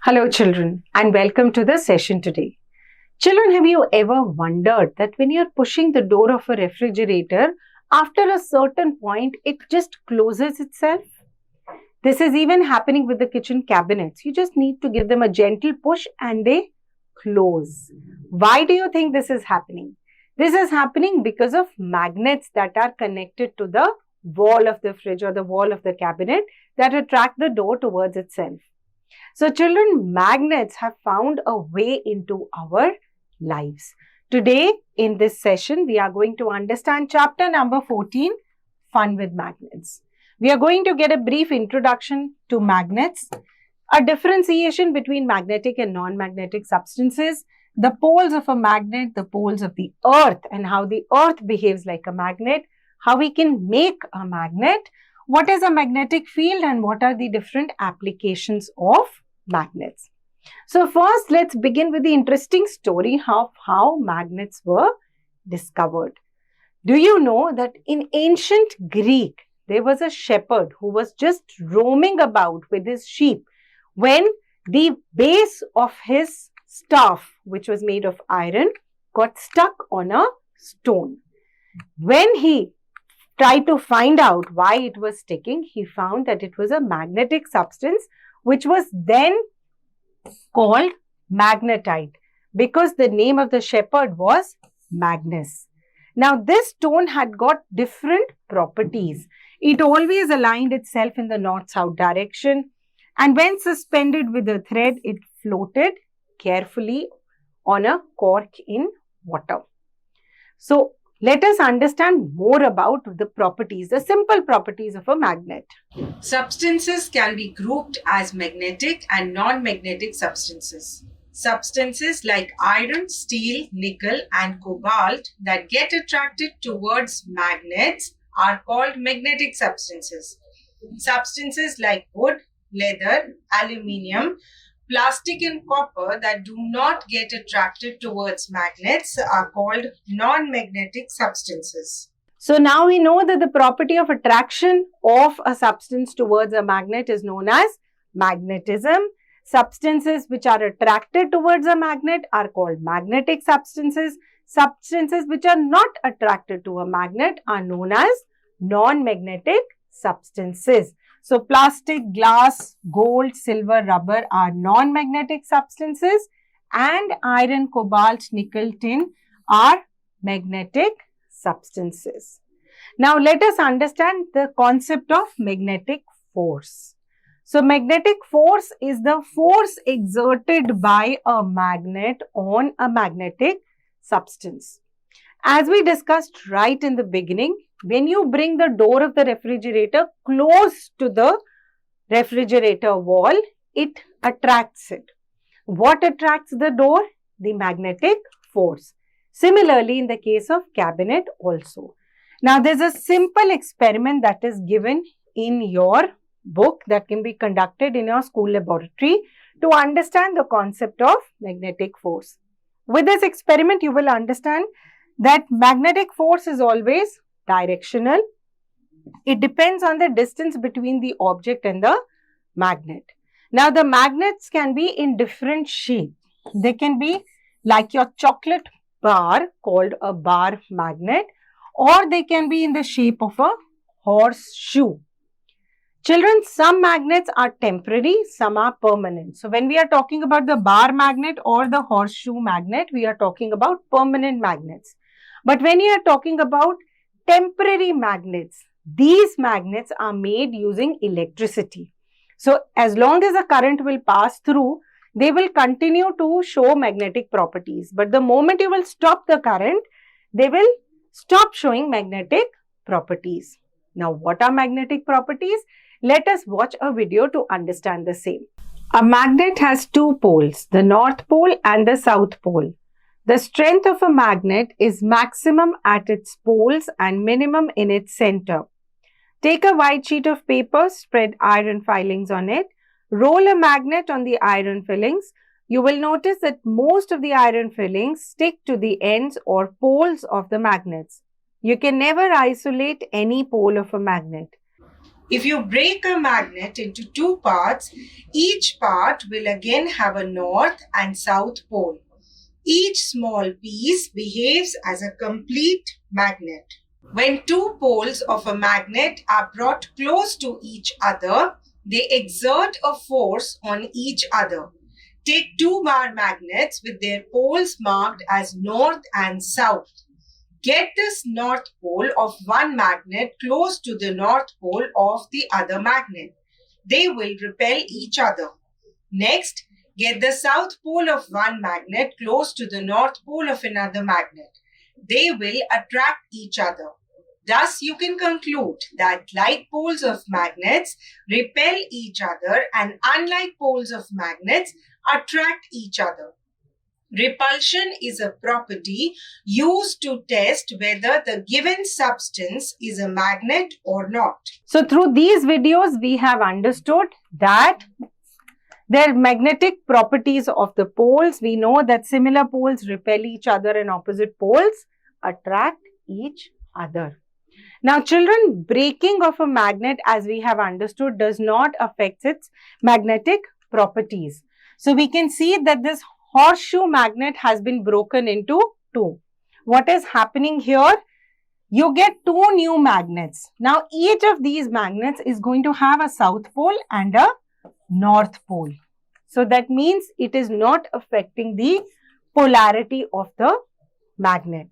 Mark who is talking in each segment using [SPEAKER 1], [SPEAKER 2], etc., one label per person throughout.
[SPEAKER 1] Hello children and welcome to the session today. Children, have you ever wondered that when you're pushing the door of a refrigerator, after a certain point, it just closes itself? This is even happening with the kitchen cabinets. You just need to give them a gentle push and they close. Why do you think this is happening? This is happening because of magnets that are connected to the wall of the fridge or the wall of the cabinet that attract the door towards itself. So children, magnets have found a way into our lives. Today in this session, we are going to understand chapter number 14, Fun with Magnets. We are going to get a brief introduction to magnets, a differentiation between magnetic and non-magnetic substances, the poles of a magnet, the poles of the earth and how the earth behaves like a magnet, how we can make a magnet, what is a magnetic field and what are the different applications of magnets. So first, let's begin with the interesting story of how magnets were discovered. Do you know that in ancient Greek, there was a shepherd who was just roaming about with his sheep when the base of his staff, which was made of iron, got stuck on a stone. When he tried to find out why it was sticking, he found that it was a magnetic substance which was then called magnetite because the name of the shepherd was Magnus. Now this stone had got different properties. It always aligned itself in the north-south direction, and when suspended with a thread, it floated carefully on a cork in water. So let us understand more about the properties, the simple properties of a magnet.
[SPEAKER 2] Substances can be grouped as magnetic and non-magnetic substances. Substances like iron, steel, nickel, and cobalt that get attracted towards magnets are called magnetic substances. Substances like wood, leather, aluminium, plastic, and copper that do not get attracted towards magnets are called non-magnetic substances.
[SPEAKER 1] So now we know that the property of attraction of a substance towards a magnet is known as magnetism. Substances which are attracted towards a magnet are called magnetic substances. Substances which are not attracted to a magnet are known as non-magnetic substances. So plastic, glass, gold, silver, rubber are non-magnetic substances, and iron, cobalt, nickel, tin are magnetic substances. Now let us understand the concept of magnetic force. So magnetic force is the force exerted by a magnet on a magnetic substance. As we discussed right in the beginning, when you bring the door of the refrigerator close to the refrigerator wall, it attracts it. What attracts the door? The magnetic force. Similarly, in the case of cabinet also. Now, there's a simple experiment that is given in your book that can be conducted in your school laboratory to understand the concept of magnetic force. With this experiment, you will understand that magnetic force is always directional. It depends on the distance between the object and the magnet. Now, the magnets can be in different shape. They can be like your chocolate bar called a bar magnet, or they can be in the shape of a horseshoe. Children, some magnets are temporary, some are permanent. So when we are talking about the bar magnet or the horseshoe magnet, we are talking about permanent magnets. But when you are talking about temporary magnets, these magnets are made using electricity. So as long as a current will pass through, they will continue to show magnetic properties. But the moment you will stop the current, they will stop showing magnetic properties. Now, what are magnetic properties? Let us watch a video to understand the same. A magnet has two poles, the north pole and the south pole. The strength of a magnet is maximum at its poles and minimum in its center. Take a white sheet of paper, spread iron filings on it, roll a magnet on the iron fillings. You will notice that most of the iron fillings stick to the ends or poles of the magnets. You can never isolate any pole of a magnet.
[SPEAKER 2] If you break a magnet into two parts, each part will again have a north and south pole. Each small piece behaves as a complete magnet. When two poles of a magnet are brought close to each other, they exert a force on each other. Take two bar magnets with their poles marked as north and south. Get this north pole of one magnet close to the north pole of the other magnet. They will repel each other. Next, get the south pole of one magnet close to the north pole of another magnet. They will attract each other. Thus, you can conclude that like poles of magnets repel each other and unlike poles of magnets attract each other. Repulsion is a property used to test whether the given substance is a magnet or not.
[SPEAKER 1] So through these videos, we have understood that their magnetic properties of the poles. We know that similar poles repel each other and opposite poles attract each other. Now children, breaking of a magnet, as we have understood, does not affect its magnetic properties. So we can see that this horseshoe magnet has been broken into two. What is happening here? You get two new magnets. Now each of these magnets is going to have a south pole and a north pole. So that means it is not affecting the polarity of the magnet.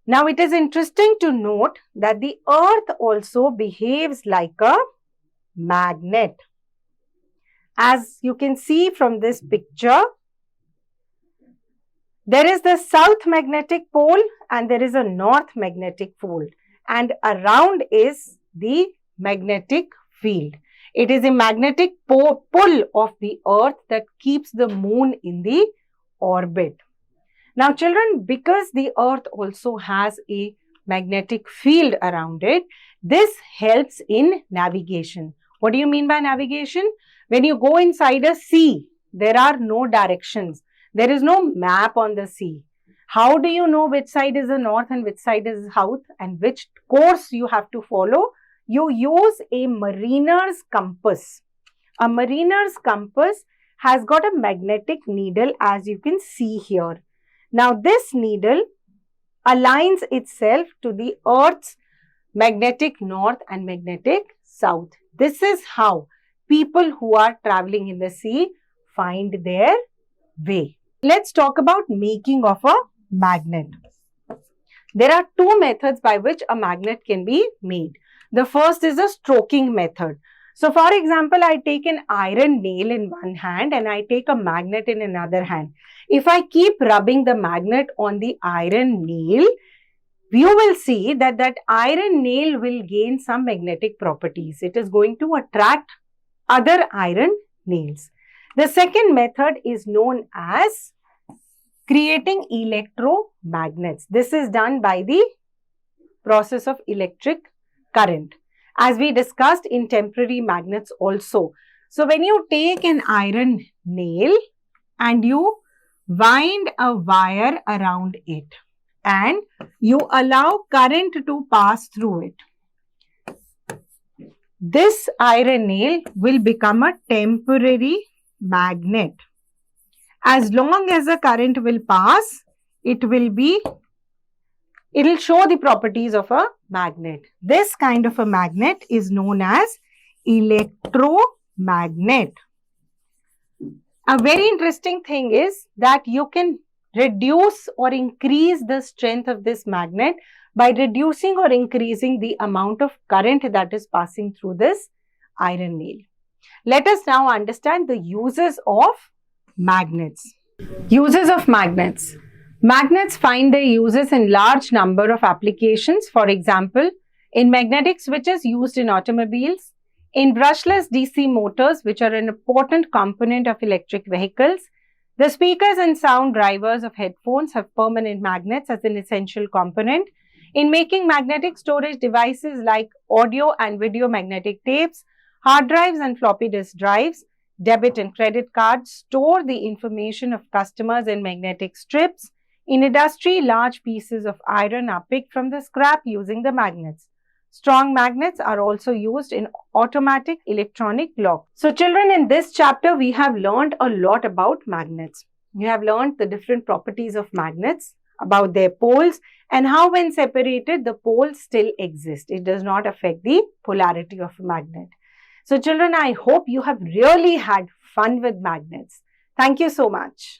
[SPEAKER 1] Now it is interesting to note that the earth also behaves like a magnet. As you can see from this picture, there is the south magnetic pole and there is a north magnetic pole, and around is the magnetic field. It is a magnetic pull of the earth that keeps the moon in the orbit. Now children, because the earth also has a magnetic field around it, this helps in navigation. What do you mean by navigation? When you go inside a sea, there are no directions. There is no map on the sea. How do you know which side is the north and which side is south and which course you have to follow? You use a mariner's compass. A mariner's compass has got a magnetic needle, as you can see here. Now this needle aligns itself to the earth's magnetic north and magnetic south. This is how people who are traveling in the sea find their way. Let's talk about making of a magnet. There are two methods by which a magnet can be made. The first is a stroking method. So for example, I take an iron nail in one hand and I take a magnet in another hand. If I keep rubbing the magnet on the iron nail, you will see that that iron nail will gain some magnetic properties. It is going to attract other iron nails. The second method is known as creating electromagnets. This is done by the process of electric current, as we discussed in temporary magnets also. So when you take an iron nail and you wind a wire around it and you allow current to pass through it, this iron nail will become a temporary magnet. As long as the current will pass, it will show the properties of a magnet. This kind of a magnet is known as electromagnet. A very interesting thing is that you can reduce or increase the strength of this magnet by reducing or increasing the amount of current that is passing through this iron nail. Let us now understand the uses of magnets. Uses of magnets. Magnets find their uses in large number of applications. For example, in magnetic switches used in automobiles, in brushless DC motors, which are an important component of electric vehicles. The speakers and sound drivers of headphones have permanent magnets as an essential component. In making magnetic storage devices like audio and video magnetic tapes, hard drives and floppy disk drives, debit and credit cards store the information of customers in magnetic strips. In industry, large pieces of iron are picked from the scrap using the magnets. Strong magnets are also used in automatic electronic locks. So children, in this chapter, we have learned a lot about magnets. You have learned the different properties of magnets, about their poles, and how when separated, the poles still exist. It does not affect the polarity of a magnet. So children, I hope you have really had fun with magnets. Thank you so much.